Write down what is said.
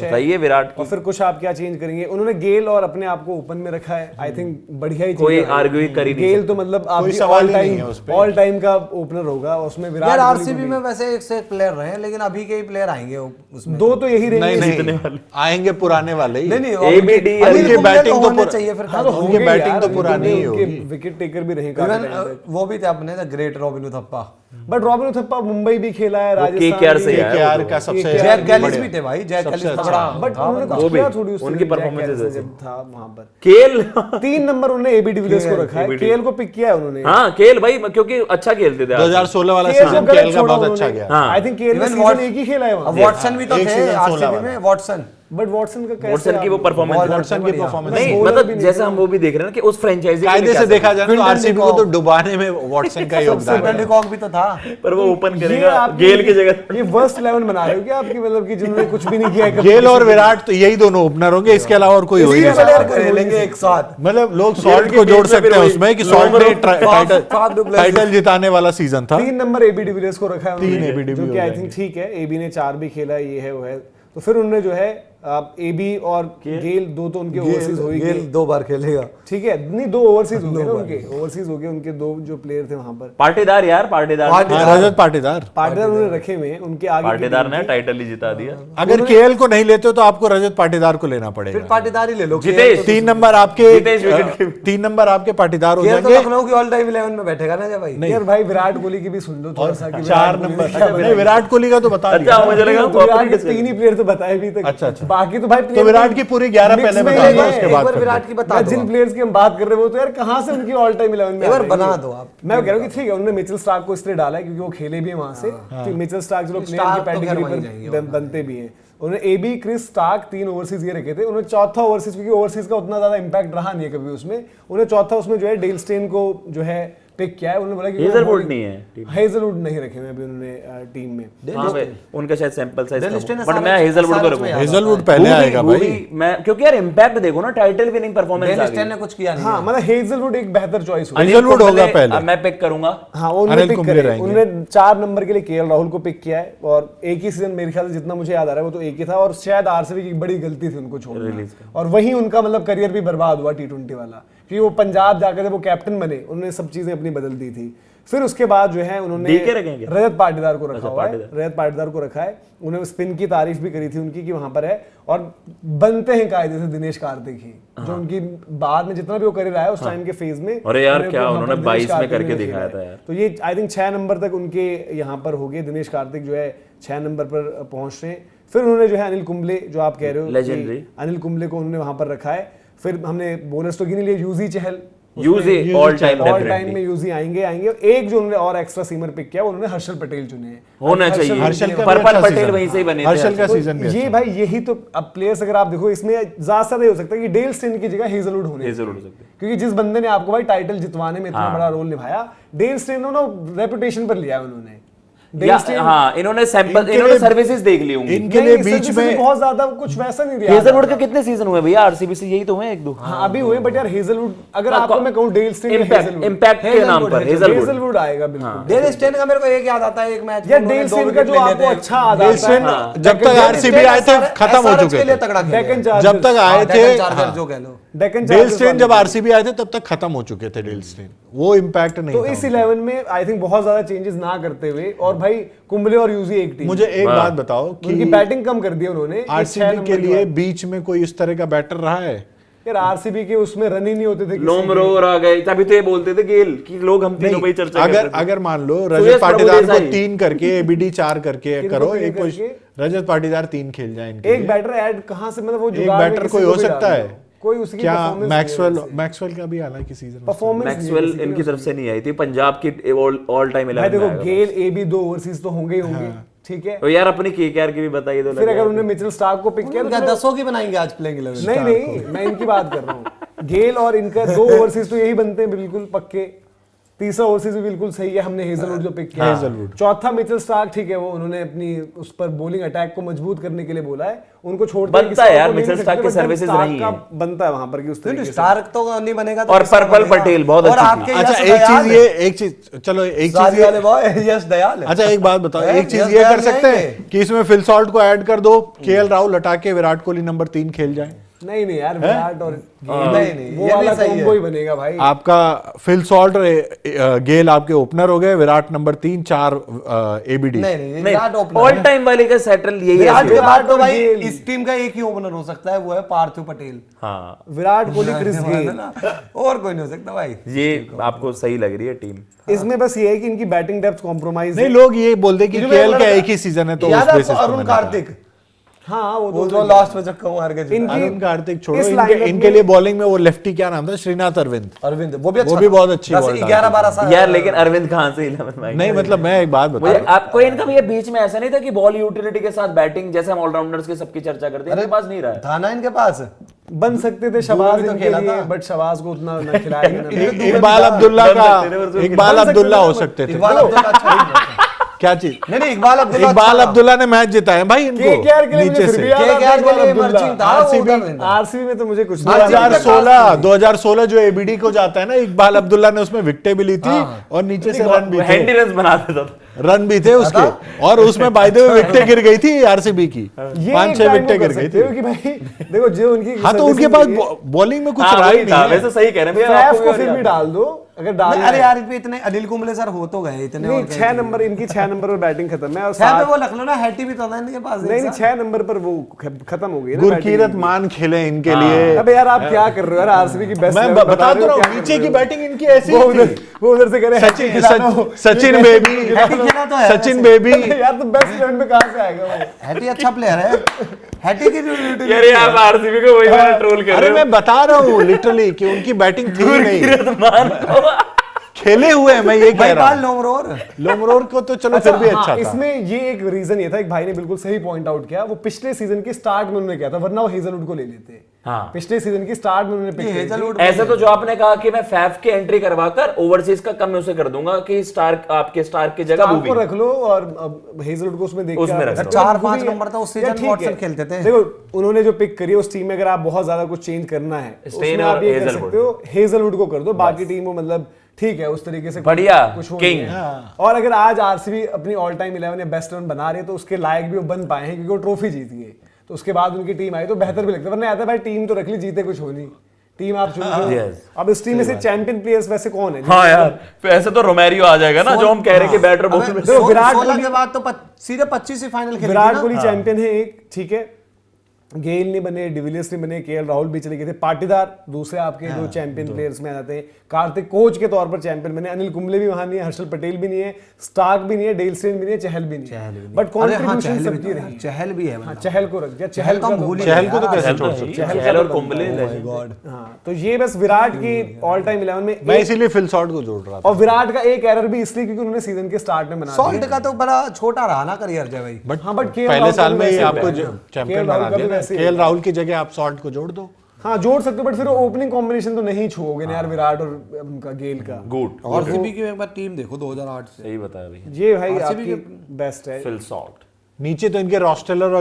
बताइए विराट की। और फिर कुछ आप क्या चेंज करेंगे? उन्होंने गेल और अपने आप को ओपन में रखा है। आई थिंक बढ़िया ही कोई आर्ग्यू ही कर ही नहीं गेल तो मतलब आपकी ऑल टाइम का ओपनर होगा। उसमें विराट यार आरसीबी में वैसे एक से एक प्लेयर रहे हैं, लेकिन अभी के ही प्लेयर आएंगे उसमें। दो तो यही रहेंगे, नहीं आएंगे पुराने वाले ही। नहीं एबीडी उनकी बैटिंग तो चाहिए, फिर उनकी बैटिंग तो पुरानी ही होगी। विकेट टेकर भी रहेगा। वो भी थे अपने great robin Uthappa, but robin Uthappa Mumbai भी खेला है, केकेआर से केकेआर का सबसे जैक गैलिस भी थे भाई, जैक गैलिस तगड़ा, बट उन्होंने कुछ किया थोड़ी उनकी परफॉर्मेंस था वहां पर। केल 3 नंबर उन्होंने एबी डिविलियर्स को रखा है, केएल को पिक किया है उन्होंने। हाँ केल भाई क्योंकि अच्छा खेलते थे। 2016 वाला सीजन केएल का बहुत अच्छा गया। आई थिंक केएल ने सीजन एक ही खेला है वहां। वॉटसन भी तो थे आरसीबी में, वॉटसन। बट वॉटसन का कैसे? वॉटसन की वो परफॉर्मेंस नहीं, मतलब जैसे हम वो भी देख रहे हैं कि उस फ्रेंचाइजी कायदे से देखा जाए तो आरसीबी को तो डुबाने में वॉटसन का योगदान है। डिकॉक भी तो था, पर वो ओपन करेगा गेल की जगह। ये वर्स्ट 11 बना रहे हो क्या आपकी, मतलब कि जिन्होंने कुछ भी नहीं किया? गेल और विराट तो यही दोनों ओपनर होंगे, इसके अलावा और कोई हो ही नहीं सकता। खेलेंगे एक साथ, मतलब लोग सॉल्ट को जोड़ सकते हैं उसमें कि सॉल्ट ने टाइटल जिताने वाला सीजन था। 3 नंबर एबी डिविलियर्स को रखा है तीन एबी जो कि आई थिंक ठीक है। एबी ने 4 भी खेला, ये है वो है। तो फिर उन्होंने जो है एबी और गेल दो तो उनके ओवरसीज हो ही गए। गेल 2 बार खेलेगा, ठीक है। नहीं 2 ओवरसीज हो गए ना उनके, ओवरसीज हो गए उनके 2 जो प्लेयर थे वहां पर। पाटीदार यार, पाटीदार रजत पाटीदार उन्होंने रखे हुए हैं उनके आगे। पाटीदार ने टाइटल ही जिता दिया। अगर केएल को नहीं लेते तो आपको रजत पाटीदार को लेना पड़ेगा। फिर पाटीदार ही ले लो। जितेश 3 नंबर आपके 3 नंबर आपके पाटीदार हो जाएंगे। लखनऊ की ऑल टाइम 11 में बैठेगा ना जब भाई। यार भाई विराट कोहली की भी सुन लो थोड़ा सा। 4 नंबर नहीं, विराट कोहली का तो बता दिया। अच्छा मुझे लगा विराट के 3 ही प्लेयर तो बताए अभी तक। अच्छा बाकी तो भाई विराट की पूरी 11 पहले बता दो, उसके बाद विराट की बता दो। जिन प्लेयर्स की हम बात कर रहे हैं वो तो यार कहां से उनकी ऑल टाइम 11 में एक बार बना दो आप। मैं कह रहा हूं कि ठीक है, उन्होंने मिचेल स्टार्क को इसलिए डाला है क्योंकि वो खेले भी हैं वहां से, कि मिचेल स्टार्क जो प्लेयर की पैडिग्री पर बनते भी हैं। उन्होंने एबी, क्रिस, स्टार्क 3 ओवरसीज ये रखे थे। उन्होंने चौथा ओवरसीज, क्योंकि ओवरसीज का उतना ज्यादा इंपैक्ट रहा नहीं है कभी उसमें, उन्होंने चौथा उसमें जो है डेल स्टेन को जो है पिक किया है। उन्होंने बोला कि हेजलवुड नहीं है, हेजलवुड नहीं रखे हैं अभी उन्होंने टीम में। हाँ उनका शायद सैंपल साइज कम, बट मैं हेजलवुड को रखूंगा। हेजलवुड पहले आएगा भाई। मैं क्योंकि यार इंपैक्ट देखो ना, title winning performance Dale Steyn ने कुछ किया नहीं। हाँ मतलब हेजलवुड एक बेहतर चॉइस हुआ। हेजलवुड होगा पहले, मैं पिक करूंगा। हाँ उन्होंने पिक करा। उन्होंने 4 नंबर के लिए केएल राहुल को पिक किया है, और एक ही सीजन मेरे ख्याल से जितना मुझे याद आ रहा है वो तो एक ही था, और शायद आरसीबी की बड़ी गलती थी उनको छोड़ना, और वही उनका मतलब करियर भी बर्बाद हुआ T20 वाला, क्योंकि वो पंजाब जाकर जब वो कैप्टन बने उन्होंने सब चीजें अपनी बदल दी थी। फिर उसके बाद जो है उन्होंने रजत पाटीदार को रखा हुआ है, रजत पाटीदार को रखा है। उन्होंने स्पिन की तारीफ भी करी थी उनकी कि वहां पर है, और बनते हैं कायदे से दिनेश कार्तिक ही, जो उनकी बाद में जितना भी वो करियर आया उस टाइम के फेज में। अरे यार क्या उन्होंने 22 में करके दिखाया था यार। तो ये आई थिंक 6 नंबर तक उनके यहाँ पर हो गए। दिनेश कार्तिक जो है 6 नंबर पर पहुंच रहे हैं। फिर उन्होंने जो है अनिल कुंबले, जो आप कह रहे हो लेजेंडरी, अनिल कुंबले को उन्होंने वहां पर रखा है। फिर हमने बोनस तो गिन लिया, यूजी चहल ऑल टाइम में यूजी आएंगे। एक जो उन्होंने और एक्स्ट्रा सीमर पिक किया उन्होंने हर्षल पटेल चुने हैं। होना चाहिए, हर्षल पर्पल पटेल वहीं से ही बने थे। हर्षल का सीजन भी ये भाई यही तो अब प्लेयर्स अगर आप देखो इसमें ज्यादा ये हो सकता है कि डेल स्टेन की जगह हेजलवुड होने, क्योंकि जिस बंदे ने आपको भाई टाइटल जितवाने में इतना बड़ा रोल निभाया, डेल स्टेन ने रेपुटेशन पर लिया उन्होंने। हाँ इन्होंने सैंपल, इन्होंने सर्विसेज देख ली होंगी इनके लिए बीच में बहुत ज्यादा कुछ वैसा नहीं दिया। हेजलवुड के कितने सीजन हुए भैया आरसीबी से? यही तो हुए 1-2। हाँ अभी हुए, बट यार हेजलवुड अगर आपको मैं कहूं डेल स्टेन इंपैक्ट के नाम पर हेजलवुड आएगा बिल्कुल। डेल स्टेन का मेरे को एक याद आता है, एक मैच यार डेल स्टेन का जो आपको अच्छा आदत है, जब तक आरसीबी आए थे खत्म हो चुके थे। जब तक आए थे जो कह लो डेल स्टेन, जब आरसीबी आए थे तब तक खत्म हो चुके थे डेल स्टेन, वो इंपैक्ट नहीं था। तो इस 11 में आई थिंक बहुत ज्यादा चेंजेस ना करते हुए, और भाई कुंबले और यूजी एक टीम। मुझे एक बात बताओ कि उनकी बैटिंग कम कर दी उन्होंने आरसीबी के लिए बीच में कोई इस तरह का बैटर रहा है? यार आरसीबी के उसमें रन ही नहीं होते थे, लोमरोर आ गए, तभी तो ये बोलते थे गेल कि लोग हम तीनों पे चर्चा करते थे। अगर मान लो रजत पाटीदार को 3 करके एबीडी 4 करके करो, एक रजत पाटीदार 3 खेल जाए, एक बैटर ऐड कहां से, मतलब वो एक बैटर कोई हो सकता है कोई उसकी क्या? मैक्सवेल का भी हालांकि सीजन परफॉर्मेंस मैक्सवेल इनकी तरफ से नहीं आई थी, पंजाब की ऑल टाइम 11 देखो गेल एबी 2 ओवरसीज तो होंगे ही होंगे, ठीक है। तो यार अपनी केकेआर की भी बताइए तो। फिर अगर उन्होंने मिचेल स्टार्क को पिक किया तो 10 की बनाएंगे आज प्लेइंग 11। नहीं मैं इनकी बात कर रहा हूँ। गेल और इनका 2 ओवरसीज तो यही बनते हैं बिल्कुल पक्के। तीसरा ओवरसीज भी बिल्कुल सही है, हमने हेजलवुड जो पिक किया है। हेजलवुड। चौथा मिचेल स्टार्क, ठीक है, वो उन्होंने अपनी उस पर बॉलिंग अटैक को मजबूत करने के लिए बोला है, उनको छोड़ बनता है यार, मिचेल स्टार्क की सर्विसेज रही है, बनता है वहां पर कि उस तरीके से। स्टार्क तो नहीं बनेगा तो और किसका पर्पल बनेगा? पटेल बहुत और अच्छी आपके थी। अच्छा यश एक दयाल चीज है। ये, एक चीज चलो एक चीज शादी ये, वाले बॉय यश दयाल है। अच्छा एक बात बताओ, है, एक चीज यश ये दयाल कर सकते नहीं हैं है। कि इसमें फिल सॉल्ट को ऐड कर दो, केएल राहुल हटा के विराट कोहली नंबर 3 खेल जाए। नहीं नहीं यार, विराट और नहीं, वो ये वाला भी सही कॉम्बो है। ही बनेगा भाई। आपका फिल सॉल्ट और गेल आपके ओपनर हो गए, विराट नंबर 3, 4 एबीडी। नहीं नहीं, विराट नहीं, ओपनर ऑल है। टाइम वाले का सेटल यही विराट है। के बाद तो और भाई गेल। इस टीम का एक ही ओपनर हो सकता है, वो है पार्थिव पटेल। हाँ, विराट कोहली, क्रिस गेल, और कोई नहीं हो सकता भाई। ये आपको सही लग रही है टीम। इसमें बस ये है कि इनकी बैटिंग डेप्थ कॉम्प्रोमाइज नहीं, लोग ये बोलते हैं कि जो केएल मैं का बोला एक था, ही सीजन है तो याद उस है बेसिस आपको पे अरुण मैंने कहा। कार्तिक? हाँ वो जो लास्ट में चक्का मार के जीता। इनकी- अरुण कार्तिक छोड़ो, इस इनके lineup इनके में- लिए बॉलिंग में वो लेफ्टी क्या नाम था, श्रीनाथ अरविंद। अरविंद वो भी अच्छा वो भी था। बहुत अच्छी 10, बॉल डालता 11-12 साल यार लेकिन अरविंद कहाँ से 11 में नहीं मतलब मैं एक बात बता मुझे रहा आपको इनका भी ये बीच में ऐसा नहीं था कि बॉल यूटिलिटी के साथ बैटिंग, जैसे हम ऑलराउंडर्स की सबकी चर्चा करते हैं, इनके पास नहीं रहा है। था ना इनके पास। बन सकते थे शबाज भी तो इनके खेला लिए, था। बट शबाज को उतना न खिलाया हूं। ना। इकबाल अब्दुल्ला बन का, सकते थे, पर इकबाल बन सकते अब्दुल्ला थे, हो सकते थे। इकबाल अब्दुल्ला अच्छा नहीं था। क्या चीज? नहीं इकबाल अब्दुल्ला इकबाल अच्छा था। अब्दुल्ला ने मैच जिताया भाई इनको केकेआर के लिए मुझे नीचे फिर से। भी याद आता है केकेआर के लिए इकबाल अब्दुल्ला। मर्चिंग था, वो उधर नहीं था। आरसीबी में तो मुझे कुछ RCB नहीं याद। 2016 जो एबीडी को जाता है ना, इकबाल अब्दुल्ला ने उसमें विकेटें भी ली थी और नीचे से रन भी हैंडी थे, रन बना देता था। रन भी थे उसके, और उसमें बाय द वे विकेटें गिर गई थी आरसीबी की, ये 5-6 विकेटें गिर गई थी। कि भाई देखो जो उनकी हाँ तो उनके पास बॉलिंग में कुछ हाँ, रहा ही वही था, नहीं है। वैसे सही कह रहे हैं भैया, फैफ आपको को भी फिर याद भी है। डाल दो अगर डाल। अरे यार इनपे इतने अनिल कुंबले सर हो तो गए इतने। नहीं, और क्या 6 नंबर इनकी 6 नंबर पर बैटिंग खत्म है और छह पे 7 वो लखनऊ ना हैटी भी तो था इनके पास। नहीं नहीं 6 नंबर पर वो खत्म हो गई ना गुरकीरत बैटिंग। मान खेले इनके लिए। अबे यार आप क्या कर रहे हो यार, आरसीबी की बेस्ट मैं बता तो रहा हूँ, नीचे की बैटिंग इनकी ऐसी वो ही थी। उधर से करे सचिन बेबी, हैटी खेला तो है सचिन वैसे। बेबी, यार तो बेस्ट 11 पे कहां से आएगा वो? हैटी अच्छा प्लेयर है। हैटी की यार ये आप आरसीबी को वही वाला ट्रोल कर अरे रहे हो। मैं बता रहा हूँ लिटरली कि उनकी बैटिंग थी ही नहीं, गुरकीरत मान को खेले हुए हैं, मैं ये कह रहा हूँ। लोमरोर लोमरोर को तो चलो फिर भी हाँ, अच्छा था। इसमें ये एक रीजन ये था, एक भाई ने बिल्कुल सही पॉइंट आउट किया, वो पिछले सीजन के स्टार्ट में उन्होंने किया था, वरना वो हेजलवुड को ले लेते। हाँ। पिछले सीजन की स्टार्ट में उन्होंने पिक की थी। हेजलवुड ऐसे तो जो आपने कहा कि मैं फैफ की एंट्री करवाकर ओवरसीज का कम उसे कर दूंगा कि स्टार आपके स्टार की जगह स्टार्क को भूवी। रख लो और अब हेजलवुड को उसमें देख उसमें के रख आप- लो। 4-5 नंबर था उस यार सीजन ठीक वॉटसन है। खेलते थे। देखो उन्होंने जो पिक करी है उस टीम में, अगर आप बहुत ज्यादा कुछ चेंज करना है स्टेन उसमें और आप ये कर हेजलवुड। सकते हो, हेजलवुड को कर दो, बाकी टीम वो मतलब ठीक है उस तरीके से बढ़िया, कुछ वो किंग। नहीं है। और अगर आज आरसीबी अपनी ऑल टाइम 11 या बेस्ट 11 बना रही है तो उसके लायक भी वो बन पाए हैं क्योंकि वो ट्रॉफी जीत गए, तो उसके बाद उनकी टीम आई तो बेहतर भी लगता है, वरना आता है भाई टीम तो रख ली, जीते कुछ हो नहीं, टीम आप चुन लो। Yes. अब इस टीम में से चैंपियन प्लेयर्स वैसे कौन है? हाँ यार, ऐसे तो रोमेरियो आ जाएगा ना, जो हम कह रहे हैं कि बैटर बॉल में। देखो, विराट 16 कोहली- के बाद तो सीधे 25 ही फाइनल खेले विराट कोहली चैंपियन है एक, ठीक है, गेल नहीं बने, डिविलियर्स नहीं बने, केएल राहुल भी चले गए थे, पाटीदार दूसरे आपके जो चैंपियन प्लेयर्स में आ जाते हैं, कार्तिक कोच के तौर पर चैंपियन बने, अनिल कुंबले भी वहां नहीं है, हर्षल पटेल भी नहीं है, स्टार्क भी नहीं है, डेल स्टेन भी नहीं है, चहल भी नहीं है, बट कॉन्ट्रीब्यूशन सबकी रही। चहल भी है हाँ, मतलब। चहल को रख दिया, चहल तो हम भूल ही चहल गए को तो यार। कैसे चहल छोड़ तो- सकते? चहल और कुंबले गॉड। हाँ, तो ये बस विराट की ऑल टाइम 11 में मैं इसीलिए फिल शॉट को जोड़ रहा था। और विराट का एक एरर भी इसलिए क्योंकि उन्होंने सीजन के स्टार्ट में बना दिया। सॉल्ट का तो बड़ा छोटा रहा ना करियर जय भाई। बट हाँ, but KL पहले राहुल साल का भी में ही वैसे ही आपको है। चैंपियन KL राहुल बना का भी दिया। वैसे ही केएल है। राहुल की जगह आप शॉट को जोड़ दो। हाँ जोड़ सकते हो, बट फिर ओपनिंग कॉम्बिनेशन तो नहीं छुओगे ना यार, विराट और उनका गेल का। गुड, आरसीबी की एक बार टीम देखो 2008 से। सही बताया भैया। ये भाई RCB आपकी बेस्ट है। Phil Salt. नीचे तो इनके रॉस्टेलर वगैरह